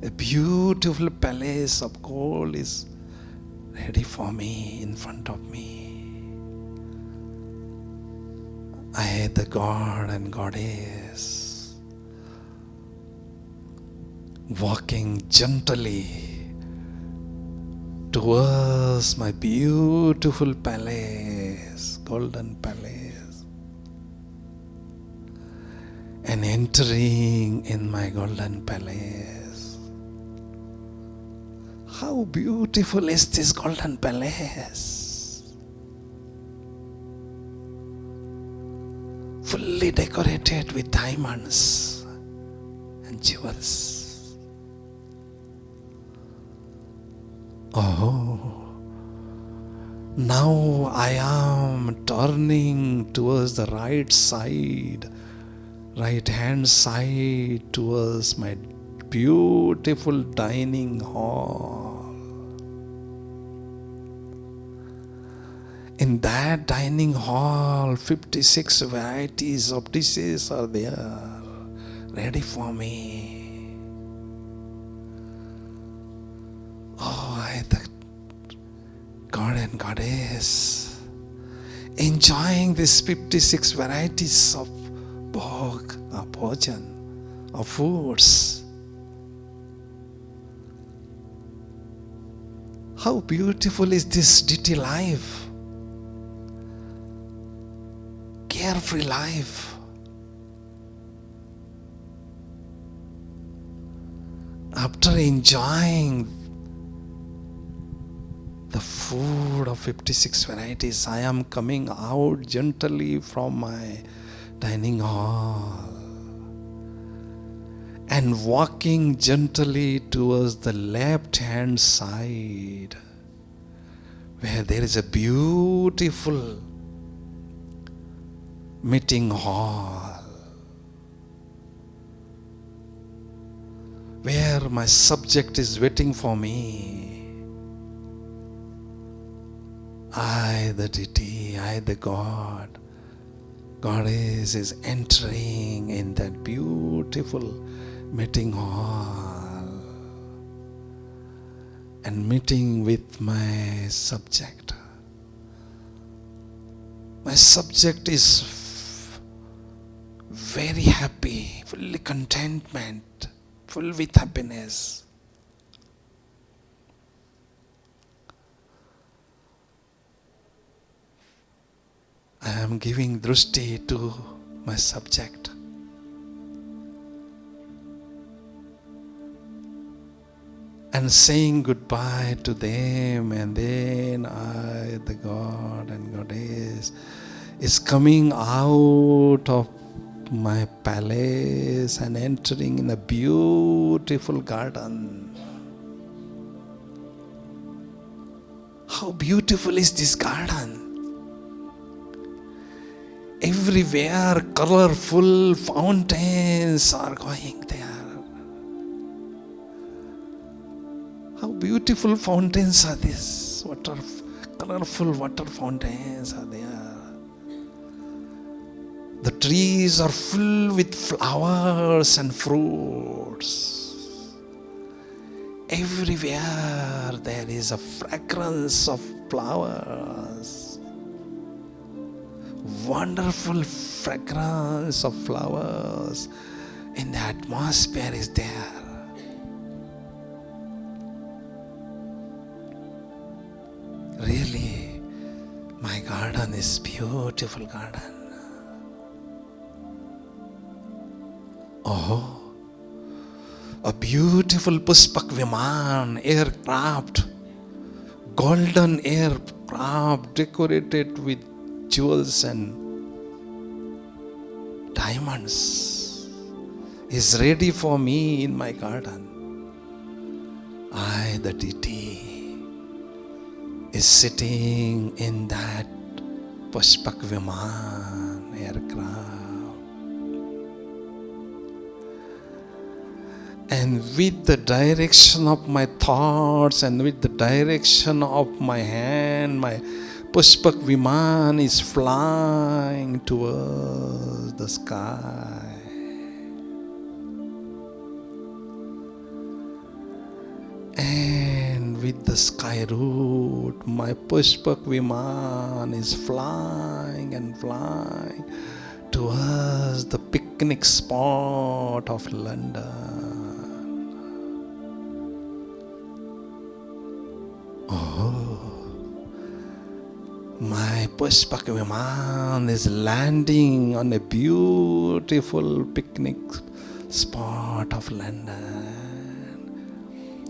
Speaker 1: A beautiful palace of gold is ready for me, in front of me. I, the God and Goddess, walking gently towards my beautiful palace, golden palace, and entering in my golden palace. How beautiful is this golden palace! Fully decorated with diamonds and jewels. Oh, now I am turning towards the right side, right hand side, towards my beautiful dining hall. In that dining hall, 56 varieties of dishes are there, ready for me. Oh, I, the God and Goddess, enjoying these 56 varieties of bhog, of bhojan, of foods. How beautiful is this deity life! Carefree life. After enjoying the food of 56 varieties, I am coming out gently from my dining hall and walking gently towards the left hand side, where there is a beautiful meeting hall, where my subject is waiting for me. I, the deity, I, the God, Goddess, is entering in that beautiful meeting hall and meeting with my subject. My subject is very happy, fully contentment, full with happiness. I am giving drushti to my subject. And saying goodbye to them, and then I, the God and Goddess, is coming out of my palace and entering in a beautiful garden. How beautiful is this garden! Everywhere colorful fountains are going there. How beautiful fountains are these? Colorful water fountains are there. The trees are full with flowers and fruits. Everywhere there is a fragrance of flowers. Wonderful fragrance of flowers in the atmosphere is there. Really, my garden is beautiful garden. Oh, a beautiful Pushpak Viman aircraft, golden aircraft decorated with jewels and diamonds is ready for me in my garden. I, the deity, is sitting in that Pushpak Viman aircraft. And with the direction of my thoughts and with the direction of my hand, my Pushpak Viman is flying towards the sky. And with the sky route, my Pushpak Viman is flying and flying towards the picnic spot of London. My Pushpak Viman is landing on a beautiful picnic spot of London,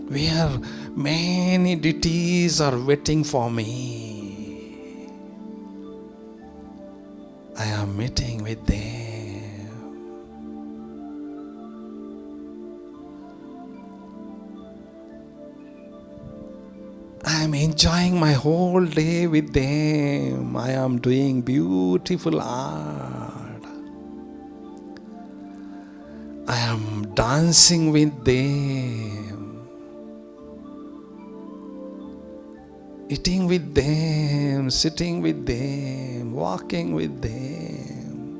Speaker 1: where many deities are waiting for me. I am meeting with them. I am enjoying my whole day with them. I am doing beautiful art. I am dancing with them, eating with them, sitting with them, walking with them.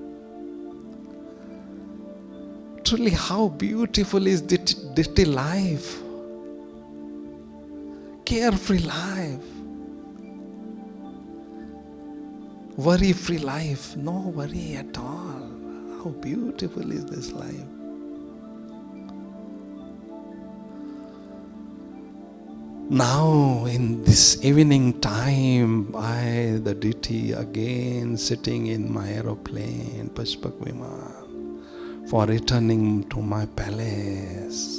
Speaker 1: Truly, how beautiful is deity life. Carefree life, worry-free life, no worry at all. How beautiful is this life. Now in this evening time, I, the deity, again sitting in my aeroplane, Pushpak Viman, for returning to my palace.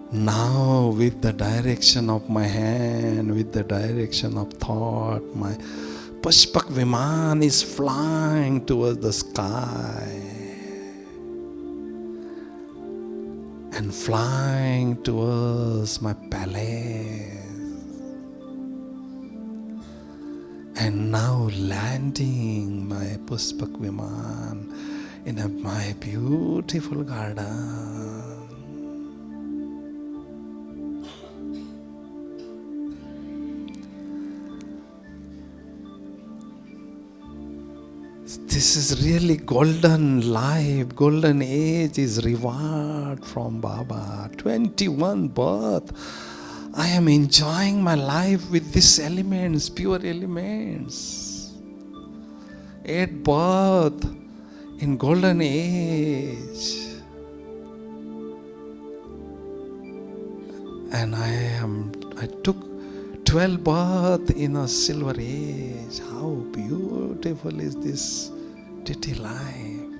Speaker 1: Now with the direction of my hand, with the direction of thought, my Pushpak Viman is flying towards the sky and flying towards my palace, and now landing my Pushpak Viman in my beautiful garden. This is really golden life, golden age is reward from Baba. 21 birth. I am enjoying my life with these elements, pure elements. 8 birth in golden age. And I took 12 birth in a silver age. How beautiful is this deity life.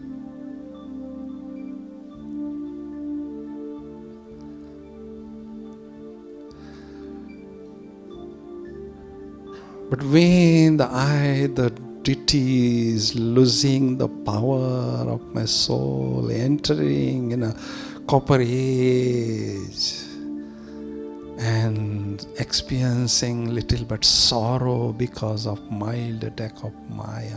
Speaker 1: But when the deity is losing the power of my soul, entering in a copper age, and experiencing little but sorrow because of mild attack of Maya.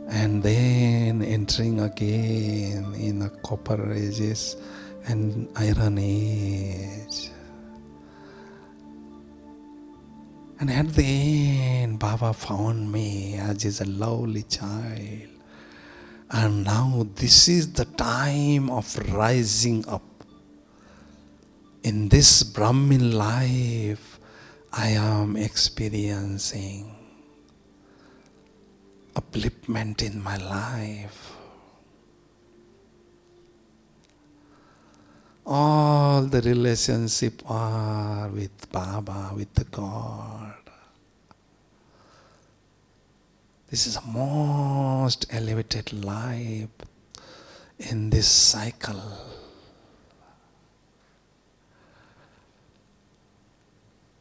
Speaker 1: And then entering again in the copper ages and iron age. And at the end, Baba found me as a lovely child. And now this is the time of rising up. In this Brahmin life, I am experiencing upliftment in my life. All the relationship are with Baba, with the God. This is the most elevated life in this cycle.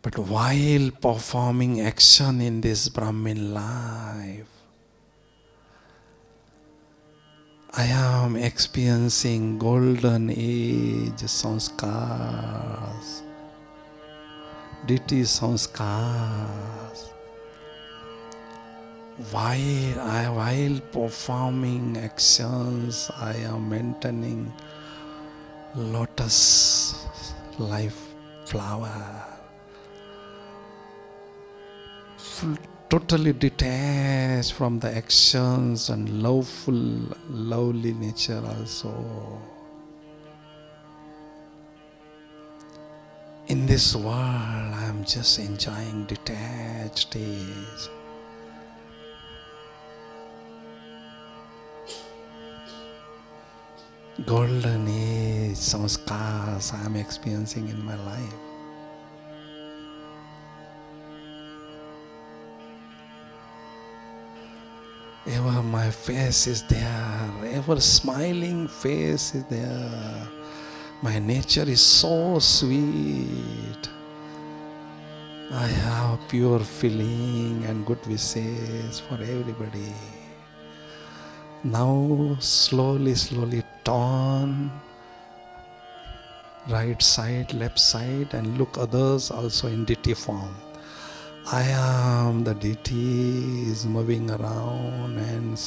Speaker 1: But while performing action in this Brahmin life, I am experiencing golden age sanskars, Deity Sanskars. While performing actions, I am maintaining lotus life flower. Totally detached from the actions and loveful, lovely nature also. In this world, I am just enjoying detached stage. Golden age sanskars I am experiencing in my life. Ever my face is there, ever smiling face is there. My nature is so sweet. I have pure feeling and good wishes for everybody. Now slowly turn right side, left side and look others also in deity form. I am the deity is moving around and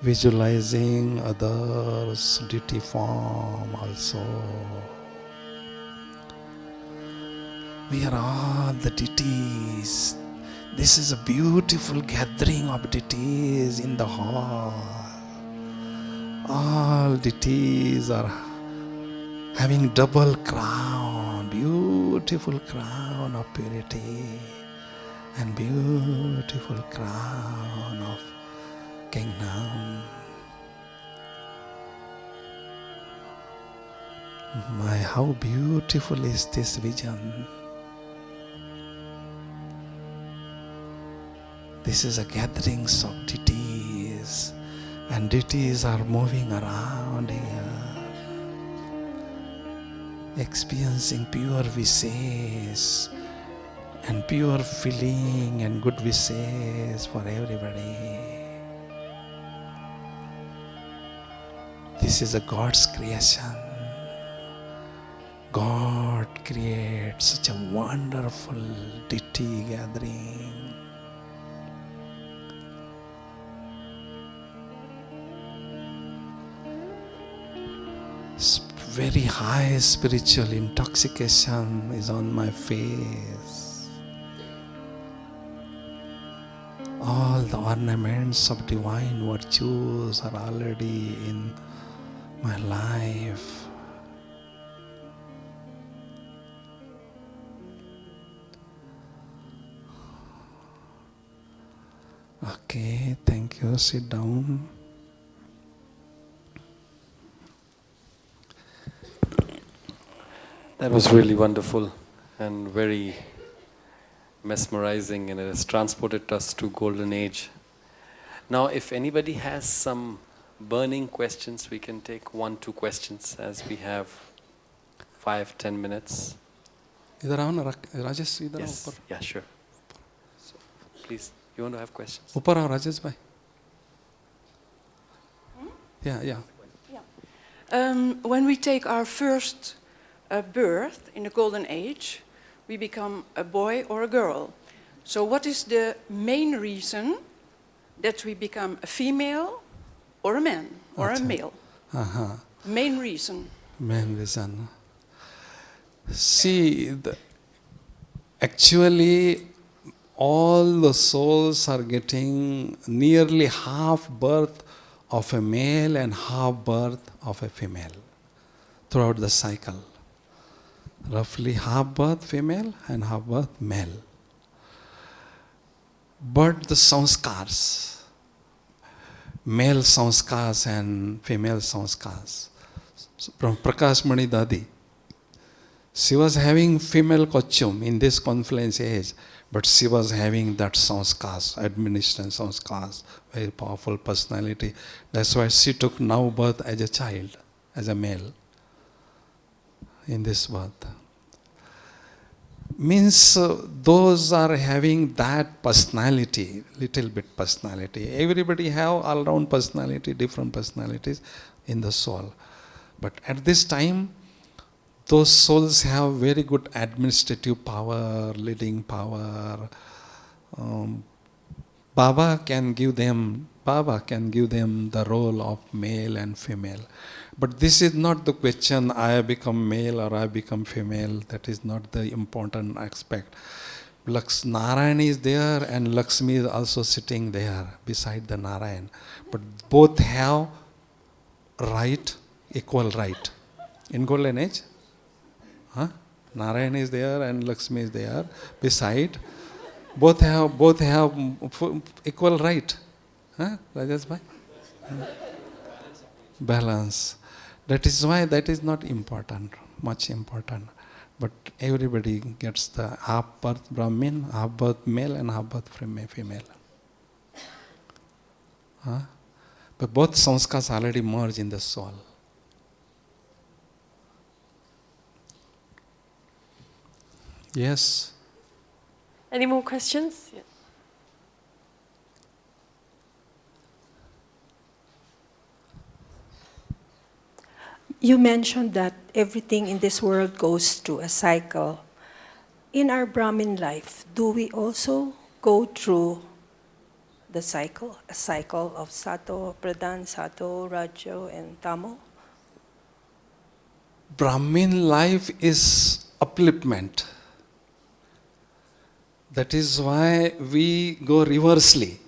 Speaker 1: visualizing others deity form also. We are all the deities. This is a beautiful gathering of deities in the hall. All deities are having double crown, beautiful crown of purity and beautiful crown of kingdom. My, how beautiful is this vision. This is a gathering of deities, and deities are moving around here, experiencing pure wishes and pure feeling and good wishes for everybody. This is a God's creation. God creates such a wonderful deity gathering. Very high spiritual intoxication is on my face. All the ornaments of divine virtues are already in my life. Okay, thank you. Sit down.
Speaker 3: That was really wonderful and very mesmerizing, and it has transported us to golden age. Now, if anybody has some burning questions, we can take 1-2 questions as we have 5-10 minutes.
Speaker 1: Idhar aao na, Rajesh, idhar aao
Speaker 3: Yes,
Speaker 1: upar.
Speaker 3: yeah, sure. So, please, you want to have questions?
Speaker 1: Upar aao, Rajesh bhai. Yeah.
Speaker 4: When we take our first birth in the golden age, we become a boy or a girl. So what is the main reason that we become a female or a man or a male? Main reason.
Speaker 1: Main reason. See, actually, all the souls are getting nearly half birth of a male and half birth of a female throughout the cycle. Roughly half birth female and half birth male. But the sanskars, male sanskars and female sanskars, from Prakash Mani Dadi, she was having female costume in this confluence age, but she was having that sanskars, administration sanskars, very powerful personality. That's why she took now birth as a child, as a male, in this birth. Means those are having that personality, little bit personality. Everybody have all-round personality, different personalities in the soul. But at this time, those souls have very good administrative power, leading power. Baba can give them the role of male and female. But this is not the question, I become male or I become female. That is not the important aspect. Narayan is there and Lakshmi is also sitting there beside the Narayan. But both have right, equal right. In golden age, Narayan is there and Lakshmi is there beside. Both have equal right. Rajas bhai? Balance. That is why that is not important, much important. But everybody gets the half birth Brahmin, half birth male and half birth female. But both sanskars already merge in the soul. Yes?
Speaker 5: Any more questions? Yeah.
Speaker 6: You mentioned that everything in this world goes through a cycle. In our Brahmin life, do we also go through the cycle, a cycle of Sato, Pradhan, Sato, Rajo, and Tamo?
Speaker 1: Brahmin life is upliftment. That is why we go reversely.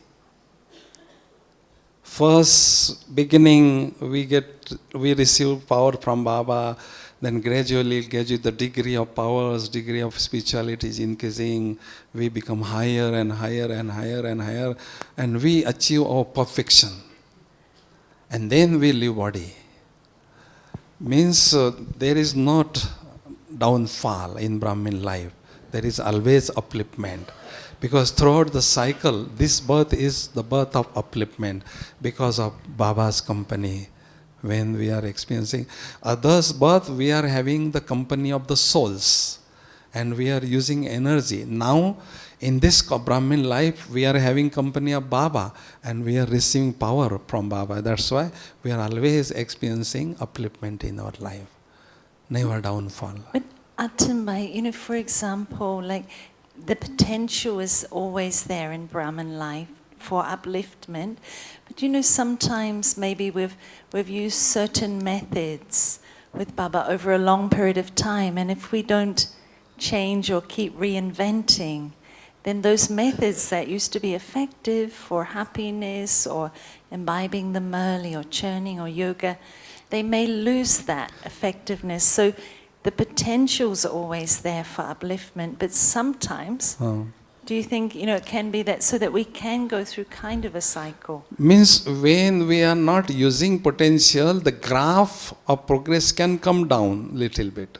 Speaker 1: First beginning, we receive power from Baba, then gradually the degree of powers, degree of spirituality is increasing. We become higher and higher and higher and higher, and we achieve our perfection. And then we leave body. Means there is not downfall in Brahmin life. There is always upliftment. Because throughout the cycle, this birth is the birth of upliftment because of Baba's company. When we are experiencing others' birth, we are having the company of the souls and we are using energy. Now, in this Brahmin life, we are having company of Baba and we are receiving power from Baba. That's why we are always experiencing upliftment in our life. Never downfall.
Speaker 2: But Atam, for example, like the potential is always there in Brahmin life for upliftment. But sometimes maybe we've used certain methods with Baba over a long period of time, and if we don't change or keep reinventing, then those methods that used to be effective for happiness or imbibing the murli or churning or yoga, they may lose that effectiveness. So the potential's always there for upliftment, but sometimes, do you think, it can be that so that we can go through kind of a cycle?
Speaker 1: Means when we are not using potential, the graph of progress can come down little bit.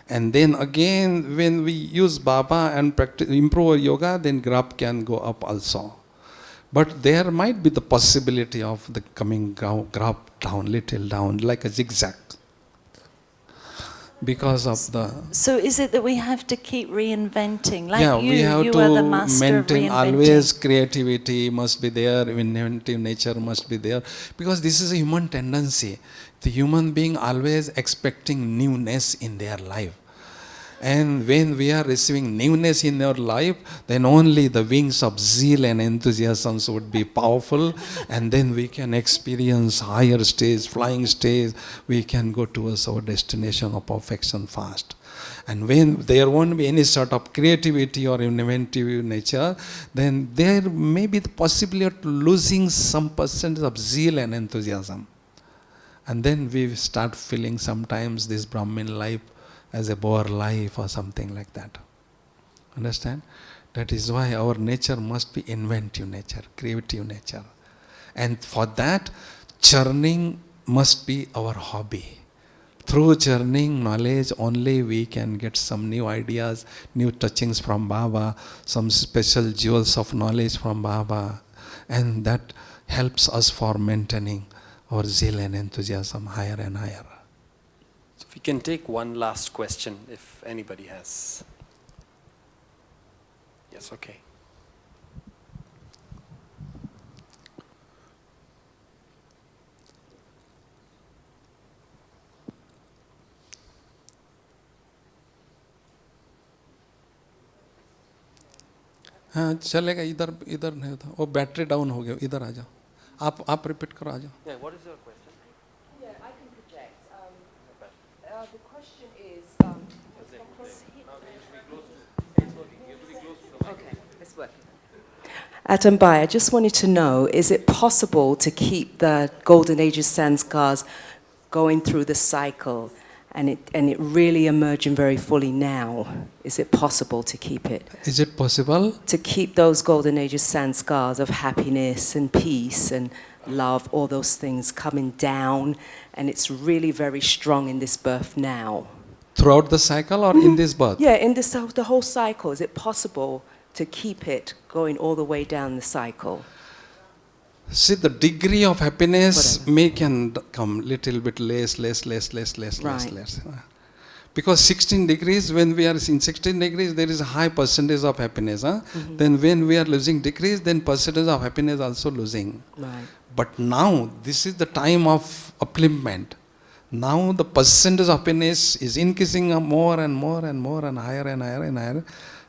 Speaker 1: And then again, when we use Baba and improve our yoga, then graph can go up also. But there might be the possibility of the coming graph down, little down, like a zigzag. Because of the...
Speaker 2: So is it that we have to keep reinventing? Like
Speaker 1: we have
Speaker 2: you
Speaker 1: to
Speaker 2: are the master
Speaker 1: maintain
Speaker 2: of reinventing.
Speaker 1: always creativity must be there, inventive nature must be there. Because this is a human tendency. The human being always expecting newness in their life. And when we are receiving newness in our life, then only the wings of zeal and enthusiasm would be powerful, and then we can experience higher stage, flying stage. We can go towards our destination of perfection fast. And when there won't be any sort of creativity or inventive nature, then there may be the possibility of losing some percentage of zeal and enthusiasm. And then we start feeling sometimes this Brahmin life as a bore life or something like that. Understand? That is why our nature must be inventive nature, creative nature. And for that, churning must be our hobby. Through churning knowledge only we can get some new ideas, new touchings from Baba, some special jewels of knowledge from Baba. And that helps us for maintaining our zeal and enthusiasm higher and higher.
Speaker 3: So if we can take one last question, if anybody has. Yes, okay.
Speaker 1: हाँ चलेगा, इधर इधर नहीं होता, वो battery down हो गया, इधर आ जाओ, आप रिपीट करो, आ जाओ.
Speaker 3: Yeah, what is your question?
Speaker 7: Yeah, I can project. The question is, okay, it's working. Atam Bhai, I just wanted to know, is it possible to keep the Golden Ages Sanskars going through the cycle and it really emerging very fully now? Is it possible to keep it?
Speaker 1: Is it possible?
Speaker 7: To keep those Golden Ages Sanskars of happiness and peace and love, all those things coming down, and it's really very strong in this birth now.
Speaker 1: Throughout the cycle or in this birth?
Speaker 7: Yeah, in this the whole cycle. Is it possible to keep it going all the way down the cycle?
Speaker 1: See, the degree of happiness
Speaker 7: Whatever.
Speaker 1: may can come little bit less.
Speaker 7: Right.
Speaker 1: Because 16 degrees, when we are in 16 degrees, there is a high percentage of happiness. Huh?
Speaker 7: Mm-hmm.
Speaker 1: Then when we are losing degrees, then percentage of happiness also losing.
Speaker 7: Right.
Speaker 1: But now, this is the time of upliftment. Now the percentage of happiness is increasing more and more and more and higher and higher and higher.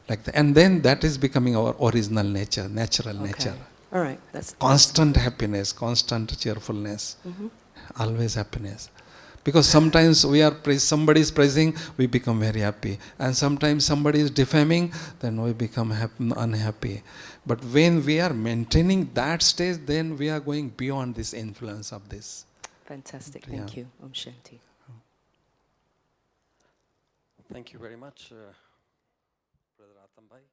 Speaker 1: Like that. And then that is becoming our original nature, natural nature.
Speaker 7: All right. That's
Speaker 1: Constant happiness, constant cheerfulness,
Speaker 7: Mm-hmm.
Speaker 1: always happiness. Because sometimes we are somebody is praising, we become very happy. And sometimes somebody is defaming, then we become unhappy. But when we are maintaining that stage, then we are going beyond this influence of this.
Speaker 7: fantastic.
Speaker 1: Yeah.
Speaker 7: Thank you. Om Shanti.
Speaker 3: Thank you very much, Brother Atam Bhai.